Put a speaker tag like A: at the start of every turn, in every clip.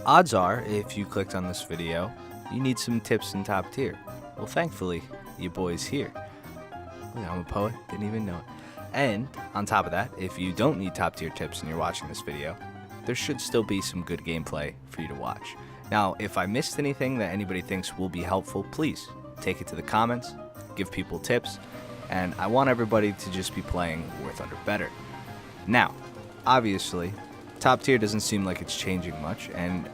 A: Odds are, if you clicked on this video, you need some tips in top tier. Well, thankfully, you boys here. Look, I'm a poet, didn't even know it. And on top of that, if you don't need top tier tips and you're watching this video, there should still be some good gameplay for you to watch. Now, if I missed anything that anybody thinks will be helpful, please take it to the comments, give people tips, and I want everybody to just be playing Worth Under better. Now, obviously, top tier doesn't seem like it's changing much, and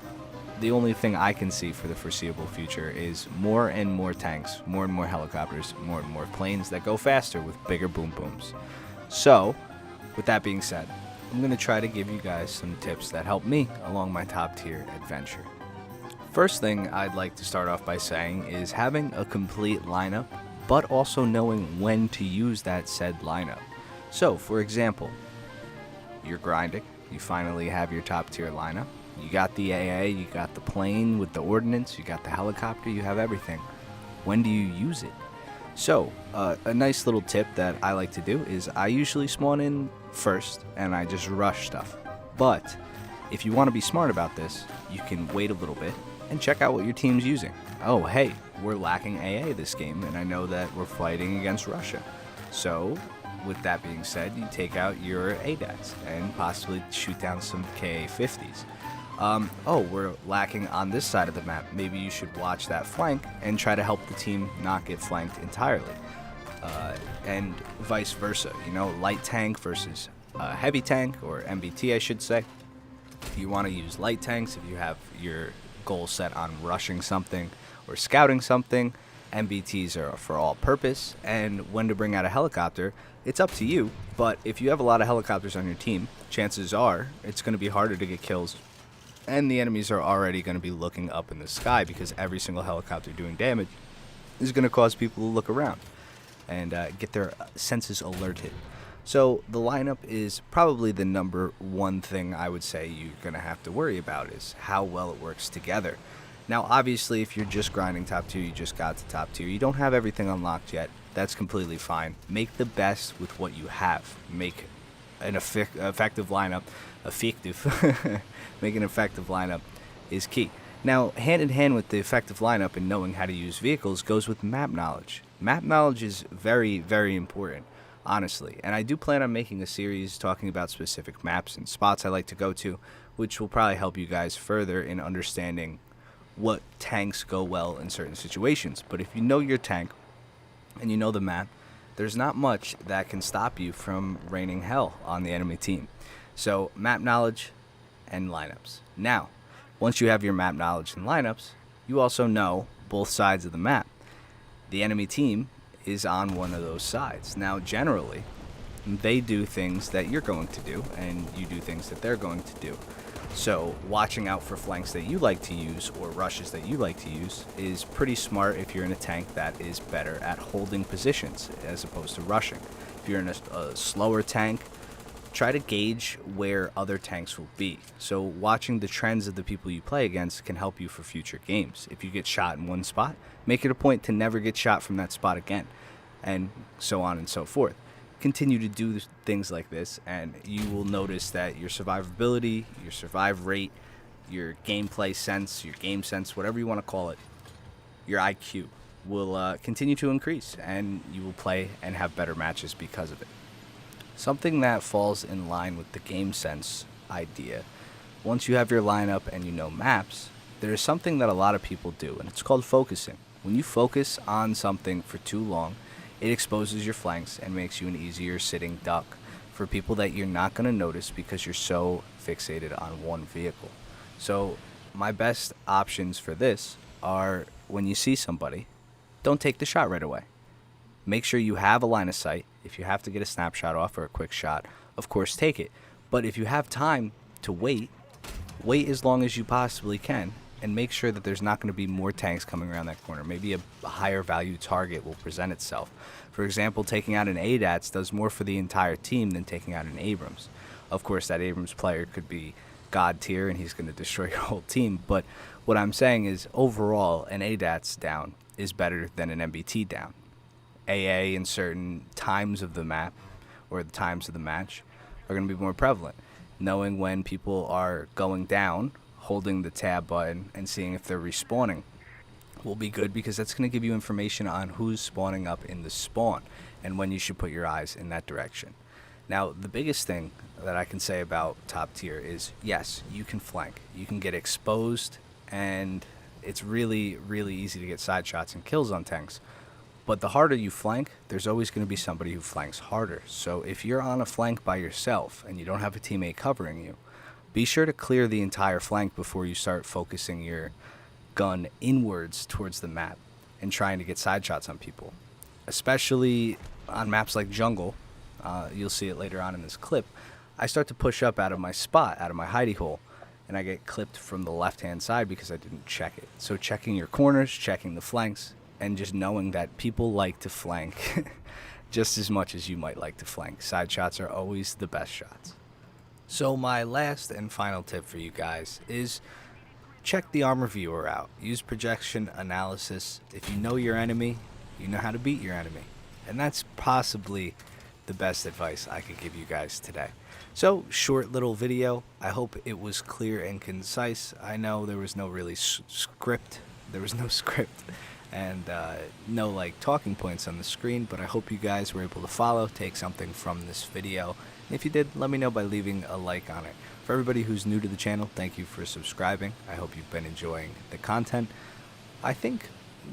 A: the only thing I can see for the foreseeable future is more and more tanks, more and more helicopters, more and more planes that go faster with bigger boom booms. So, with that being said, I'm going to try to give you guys some tips that help me along my top tier adventure. First thing I'd like to start off by saying is having a complete lineup, but also knowing when to use that said lineup. So, for example, you're grinding, you finally have your top tier lineup, you got the AA, you got the plane with the ordnance, you got the helicopter, you have everything. When do you use it? So, a nice little tip that I like to do is I usually spawn in first and I just rush stuff. But if you want to be smart about this, you can wait a little bit and check out what your team's using. Oh, hey, we're lacking AA this game, and I know that we're fighting against Russia. So, with that being said, you take out your ADATs and possibly shoot down some KA-50s. Oh, we're lacking on this side of the map. Maybe you should watch that flank and try to help the team not get flanked entirely. And vice versa, you know, light tank versus heavy tank, or MBT I should say. You want to use light tanks if you have your goal set on rushing something or scouting something. MBTs are for all purpose, and when to bring out a helicopter, it's up to you, but if you have a lot of helicopters on your team, chances are it's going to be harder to get kills, and the enemies are already going to be looking up in the sky because every single helicopter doing damage is going to cause people to look around and get their senses alerted. So the lineup is probably the number one thing I would say you're going to have to worry about, is how well it works together. Now, obviously, if you're just grinding top tier, you just got to top tier, you don't have everything unlocked yet, that's completely fine. Make the best with what you have. Make an effective lineup. Make an effective lineup is key. Now, hand in hand with the effective lineup and knowing how to use vehicles goes with map knowledge. Map knowledge is very, very important, honestly. And I do plan on making a series talking about specific maps and spots I like to go to, which will probably help you guys further in understanding what tanks go well in certain situations. But if you know your tank and you know the map, there's not much that can stop you from raining hell on the enemy team. So map knowledge and lineups. Now, once you have your map knowledge and lineups, you also know both sides of the map. The enemy team is on one of those sides. Now, generally, they do things that you're going to do, and you do things that they're going to do. So watching out for flanks that you like to use or rushes that you like to use is pretty smart if you're in a tank that is better at holding positions as opposed to rushing. If you're in a slower tank, try to gauge where other tanks will be. So watching the trends of the people you play against can help you for future games. If you get shot in one spot, make it a point to never get shot from that spot again, and so on and so forth. Continue to do things like this, and you will notice that your survivability, your survive rate, your gameplay sense, your game sense, whatever you want to call it, your IQ will continue to increase, and you will play and have better matches because of it. Something that falls in line with the game sense idea, once you have your lineup and you know maps, there is something that a lot of people do, and it's called focusing. When you focus on something for too long, it exposes your flanks and makes you an easier sitting duck for people that you're not going to notice because you're so fixated on one vehicle. So my best options for this are, when you see somebody, don't take the shot right away. Make sure you have a line of sight. If you have to get a snapshot off or a quick shot, of course take it. But if you have time to wait as long as you possibly can, and make sure that there's not going to be more tanks coming around that corner. Maybe a higher value target will present itself. For example, taking out an ADATS does more for the entire team than taking out an Abrams. Of course, that Abrams player could be God tier and he's going to destroy your whole team, but what I'm saying is overall an ADATS down is better than an MBT down. AA in certain times of the map or the times of the match are going to be more prevalent. Knowing when people are going down, holding the tab button and seeing if they're respawning will be good, because that's going to give you information on who's spawning up in the spawn and when you should put your eyes in that direction. Now, the biggest thing that I can say about top tier is, yes, you can flank. You can get exposed, and it's really, really easy to get side shots and kills on tanks. But the harder you flank, there's always going to be somebody who flanks harder. So if you're on a flank by yourself and you don't have a teammate covering you, be sure to clear the entire flank before you start focusing your gun inwards towards the map and trying to get side shots on people. Especially on maps like jungle, you'll see it later on in this clip, I start to push up out of my spot, out of my hidey hole, and I get clipped from the left-hand side because I didn't check it. So checking your corners, checking the flanks, and just knowing that people like to flank just as much as you might like to flank. Side shots are always the best shots. So my last and final tip for you guys is check the armor viewer out. Use projection analysis. If you know your enemy, you know how to beat your enemy. And that's possibly the best advice I could give you guys today. So, short little video. I hope it was clear and concise. I know there was no really script. There was no script and no like talking points on the screen, but I hope you guys were able to follow, take something from this video. And if you did, let me know by leaving a like on it. For everybody who's new to the channel, thank you for subscribing. I hope you've been enjoying the content. I think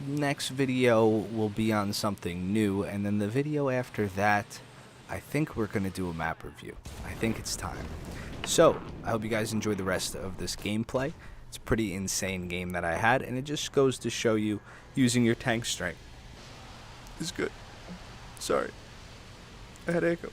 A: next video will be on something new, and then the video after that, I think we're going to do a map review. I think it's time. So, I hope you guys enjoy the rest of this gameplay. It's a pretty insane game that I had, and it just goes to show you using your tank strength is good. Sorry. I had echo.